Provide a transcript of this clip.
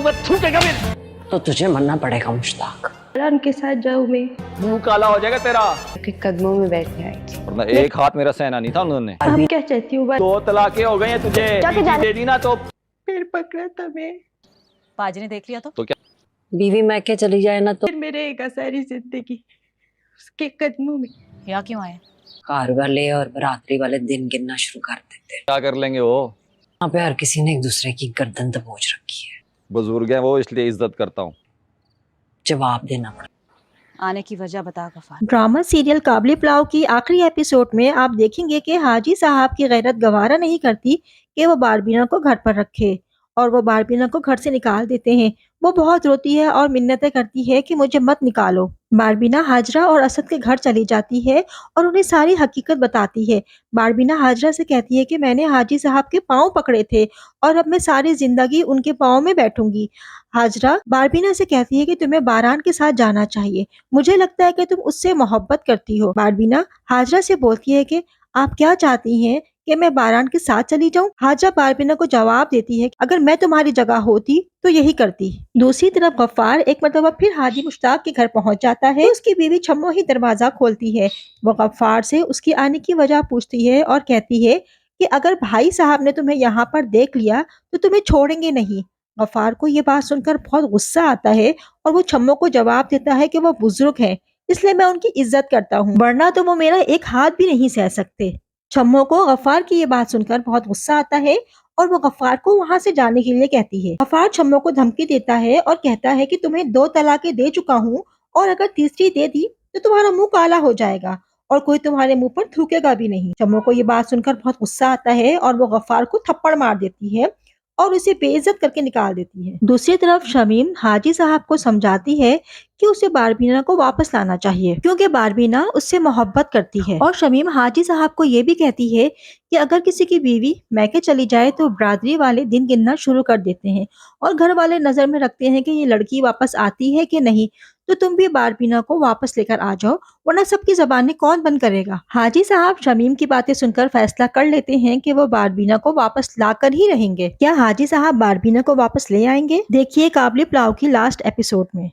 दूंगा, थूकेगा भी। तो तुझे मरना पड़ेगा मुश्ताक। उनके साथ जाऊं मैं? मुंह काला हो जाएगा तेरा। के कदमों में बैठने आई थी। वरना एक हाथ मेरा सहना नहीं था उन्होंने। अब क्या चाहती हूँ? 2 तलाकें हो गई हैं तुझे, बीवी दे दी ना तो फिर पकड़ा था मैं, पाजी ने देख लिया तो क्या? बीवी मैके चली जाए ना तो फिर मेरे एक सारी जिंदगी उसके कदमों में। यहाँ क्यों आए? कार वाले और बरातरी वाले दिन गिनना शुरू कर देते। क्या कर लेंगे वो? यहाँ पे हर किसी ने एक दूसरे की गर्दन दबोच रखी है। बुजुर्ग हैं वो, इसलिए इज्जत करता हूँ। जवाब देना पड़ेगा। आने की वजह बता गफार। ड्रामा सीरियल काबली पुलाव की आखिरी एपिसोड में आप देखेंगे कि हाजी साहब की गैरत गवारा नहीं करती कि वो बारबीना को घर पर रखे और वो बारबीना को घर से निकाल देते हैं। वो बहुत रोती है और मिन्नतें करती है कि मुझे मत निकालो। बारबीना हाजरा और असद के घर चली जाती है और उन्हें सारी हकीकत बताती है। बारबीना हाजरा से कहती है कि मैंने हाजी साहब के पाँव पकड़े थे और अब मैं सारी जिंदगी उनके पाँव में बैठूंगी। हाजरा बारबीना से कहती है कि तुम्हें बारान के साथ जाना चाहिए, मुझे लगता है कि तुम उससे मोहब्बत करती हो। बारबीना हाजरा से बोलती है कि आप क्या चाहती हैं कि मैं बारान के साथ चली जाऊं? हाजरा बारबीना को जवाब देती है कि अगर मैं तुम्हारी जगह होती तो यही करती। दूसरी तरफ गफ्फार एक मरतबा फिर हाजी मुश्ताक के घर पहुंच जाता है। उसकी बीवी छम्मो ही दरवाजा खोलती है। वो गफ्फार से उसकी आने की वजह पूछती है और कहती है कि अगर भाई साहब ने तुम्हें यहाँ पर देख लिया तो तुम्हें छोड़ेंगे नहीं। गफ्फार को ये बात सुनकर बहुत गुस्सा आता है और वो छम्मो को जवाब देता है कि वो बुजुर्ग हैं, इसलिए मैं उनकी इज्जत करता हूँ, वरना तो वो मेरा एक हाथ भी नहीं सह सकते। छम्मो को गफ्फार की ये बात सुनकर बहुत गुस्सा आता है और वो गफ्फार को वहाँ से जाने के लिए कहती है। गफ्फार छम्मो को धमकी देता है और कहता है कि तुम्हें 2 तलाकें दे चुका हूँ और अगर तीसरी दे दी तो तुम्हारा मुंह काला हो जाएगा और कोई तुम्हारे मुंह पर थूकेगा भी नहीं। छम्मो को ये बात सुनकर बहुत गुस्सा आता है और वो गफ्फार को थप्पड़ मार देती है और उसे बेइज्जत करके निकाल देती है। दूसरी तरफ शमीम हाजी साहब को समझाती है कि उसे बारबीना को वापस लाना चाहिए क्योंकि बारबीना उससे मोहब्बत करती है। और शमीम हाजी साहब को ये भी कहती है कि अगर किसी की बीवी मैके चली जाए तो बरादरी वाले दिन गिनना शुरू कर देते हैं और घर वाले नजर में रखते हैं कि ये लड़की वापस आती है कि नहीं, तो तुम भी बारबीना को वापस लेकर आ जाओ, वरना सबकी जबानें कौन बंद करेगा। हाजी साहब शमीम की बातें सुनकर फैसला कर लेते हैं कि वो बारबीना को वापस लाकर ही रहेंगे। क्या हाजी साहब बारबीना को वापस ले आएंगे? देखिए काबली पुलाव की लास्ट एपिसोड में।